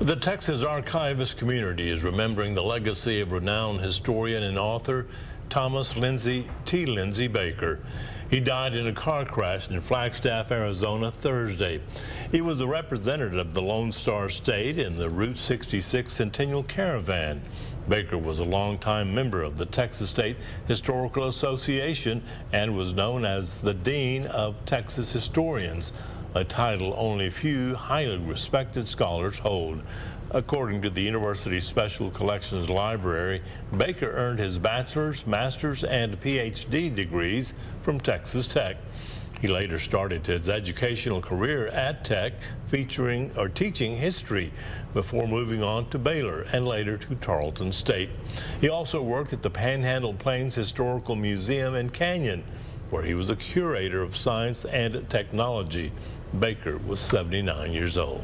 The Texas archivist community is remembering the legacy of renowned historian and author Thomas Lindsay Baker. He died in a car crash in Flagstaff, Arizona Thursday. He was a representative of the Lone Star State in the Route 66 Centennial Caravan. Baker was a longtime member of the Texas State Historical Association and was known as the Dean of Texas Historians, a title only few highly respected scholars hold. According to the university's Special Collections Library, Baker earned his bachelor's, master's, and PhD degrees from Texas Tech. He later started his educational career at Tech, teaching history before moving on to Baylor and later to Tarleton State. He also worked at the Panhandle Plains Historical Museum in Canyon, where he was a curator of science and technology. Baker was 79 years old.